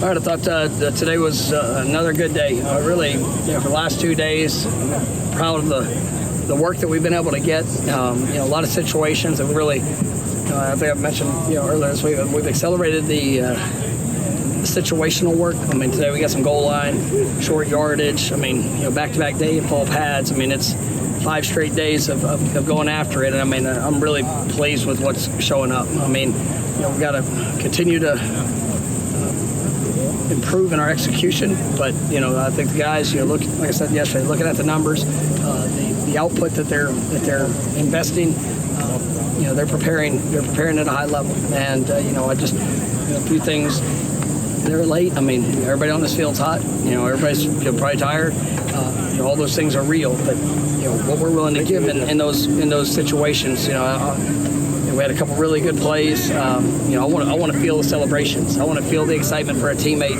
All right, I thought today was another good day. Really, for the last 2 days, proud of the work that we've been able to get. A lot of situations that really, I think I mentioned earlier this week, we've accelerated the situational work. I mean, today we got some goal line, short yardage. I mean, back-to-back day and fall pads. I mean, it's 5 straight days of going after it. And I mean, I'm really pleased with what's showing up. I mean, we've got to continue to improve in our execution, but I think the guys, look, like I said yesterday, looking at the numbers, the output that they're investing, they're preparing at a high level, and I just a few things. They're late. I mean, everybody on this field's hot. Everybody's probably tired. All those things are real, but what we're willing to give in those situations, we had a couple really good plays. I want to feel the celebrations. I want to feel the excitement for a teammate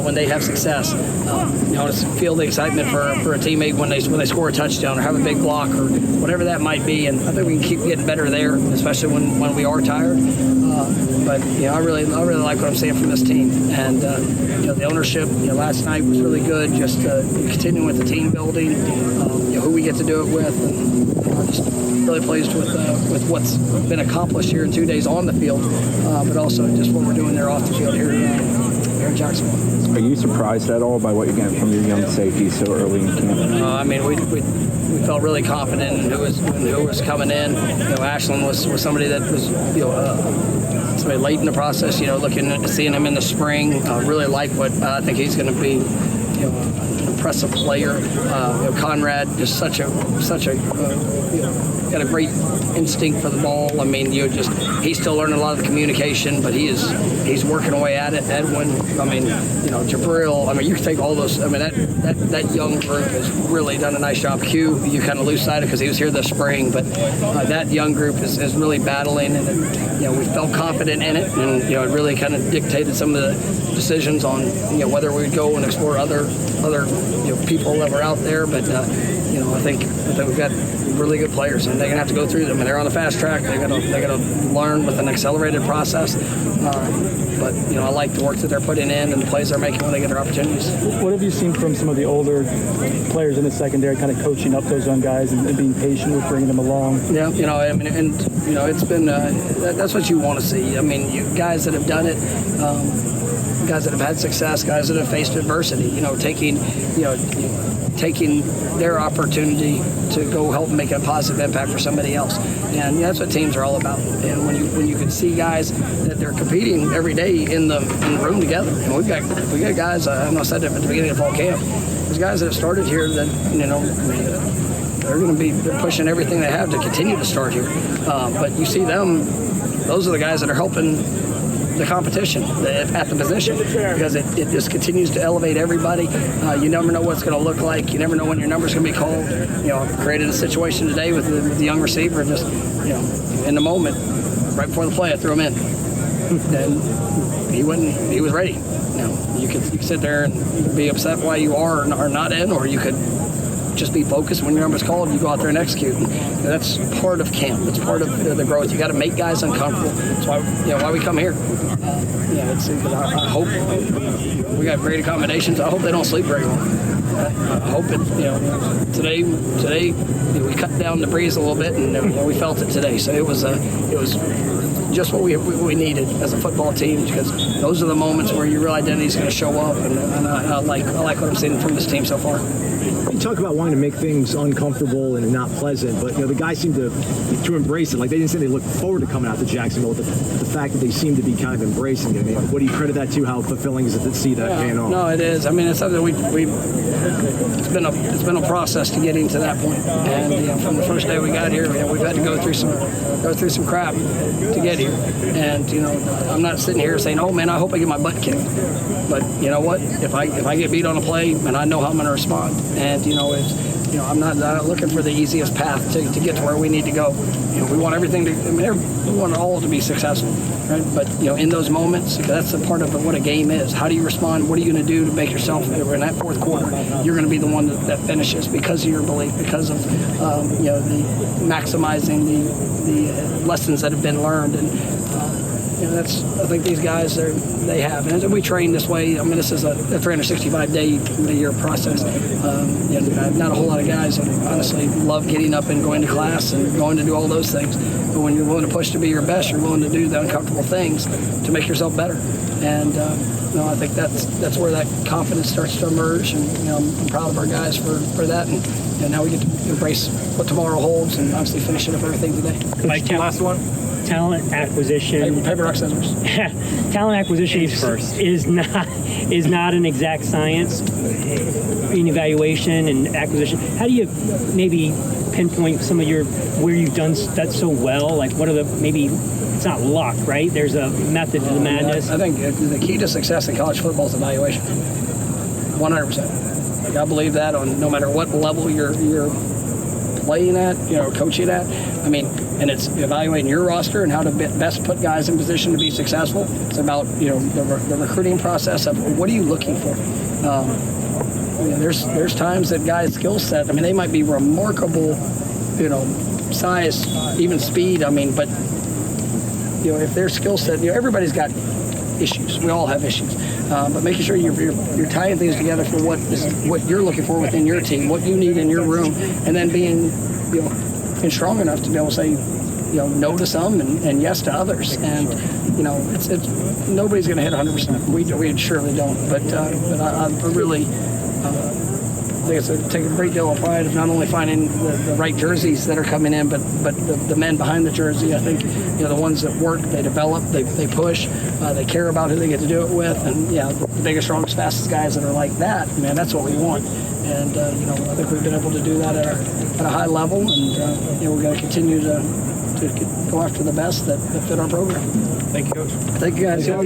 when they have success. I want to feel the excitement for a teammate when they score a touchdown or have a big block or whatever that might be. And I think we can keep getting better there, especially when we are tired. But I really like what I'm seeing from this team. And the ownership, last night was really good. Just continuing with the team building, who we get to do it with. And, I'm just really pleased with what's been accomplished here in 2 days on the field, but also just what we're doing there off the field here in Jacksonville. Are you surprised at all by what you're getting from your young safeties so early in camp? I mean, we felt really confident in who was coming in. Ashland was somebody that was somebody late in the process. Looking at seeing him in the spring, really like what I think he's going to be. An impressive player. Conrad, just such a got a great instinct for the ball. I mean, he's still learning a lot of the communication, but he's working away at it. Edwin, I mean, Jabril. I mean, you can take all those. I mean, that young group has really done a nice job. Q, you kind of lose sight of because he was here this spring, but that young group is really battling, and we felt confident in it, and it really kind of dictated some of the decisions on whether we would go and explore other people that were out there. But I think we've got really good players, and they're gonna have to go through them. And they're on the fast track. They gotta learn with an accelerated process. But I like the work that they're putting in and the plays they're making when they get their opportunities. What have you seen from some of the older players in the secondary, kind of coaching up those young guys and being patient with bringing them along? Yeah, I mean, it's been that's what you want to see. I mean, guys that have done it. Guys that have had success, guys that have faced adversity, taking their opportunity to go help make a positive impact for somebody else. And that's what teams are all about. And when you can see guys that they're competing every day in the room together. And we got guys, I know I said that at the beginning of fall camp, there's guys that have started here that, they're going to be pushing everything they have to continue to start here. But you see them, those are the guys that are helping the competition at the position, because it just continues to elevate everybody. You never know what's going to look like. You never know when your number's going to be called. I've created a situation today with the young receiver, just in the moment, right before the play, I threw him in, and he was ready. You could sit there and be upset why you are or not in, or you could just be focused when your number's called. You go out there and execute. And that's part of camp. It's part of the growth. You got to make guys uncomfortable. That's why we come here. I hope we got great accommodations. I hope they don't sleep very long. I hope it. Today we cut down the breeze a little bit, and we felt it today. So it was just what we needed as a football team, because those are the moments where your real identity is going to show up, and I like what I'm seeing from this team so far. You talk about wanting to make things uncomfortable and not pleasant, but the guys seem to embrace it. Like, they didn't say they looked forward to coming out to Jacksonville. The fact that they seem to be kind of embracing it. I mean, what do you credit that to? How fulfilling is it to see that paying off? No, it is. I mean, it's something it's been a process to getting to that point. And from the first day we got here, we've had to go through some crap to get here. And I'm not sitting here saying, "Oh man, I hope I get my butt kicked." But you know what? If I get beat on a play, and I know how I'm going to respond, and I'm not looking for the easiest path to get to where we need to go. We want everything to. I mean, we want it all to be successful, right? But in those moments, that's a part of what a game is. How do you respond? What are you going to do to make yourself in that fourth quarter? You're going to be the one that finishes because of your belief, because of the maximizing the lessons that have been learned. And I think these guys they have, and we train this way. I mean, this is a 365-day-a-year process. Not a whole lot of guys honestly love getting up and going to class and going to do all those things. But when you're willing to push to be your best, you're willing to do the uncomfortable things to make yourself better. And I think that's where that confidence starts to emerge. And I'm proud of our guys for that. And now we get to embrace what tomorrow holds and obviously finishing up everything today. Mike, last one. Talent acquisition. Paper, rock, scissors. Talent acquisition is not an exact science in evaluation and acquisition. How do you maybe pinpoint some of where you've done that so well? Like, what are it's not luck, right? There's a method to the madness. I think the key to success in college football is evaluation. 100%. Like, I believe that on no matter what level you're playing at, coaching at. I mean, and it's evaluating your roster and how to best put guys in position to be successful. It's about the recruiting process of what are you looking for. There's times that guys' skill set. I mean, they might be remarkable, size, even speed. I mean, but if their skill set, everybody's got issues. We all have issues. But making sure you're tying things together for what you're looking for within your team, what you need in your room, and then being strong enough to be able to say no to some and yes to others. And it's nobody's going to hit 100%. We surely don't. But I really I think it's take a great deal of pride of not only finding the right jerseys that are coming in, but the men behind the jersey. I think the ones that work, they develop, they push, they care about who they get to do it with, and the biggest, strongest, fastest guys that are like that, man, that's what we want. And I think we've been able to do that at a high level, and we're going to continue to go after the best that fit our program. Thank you, Coach. Thank you, guys.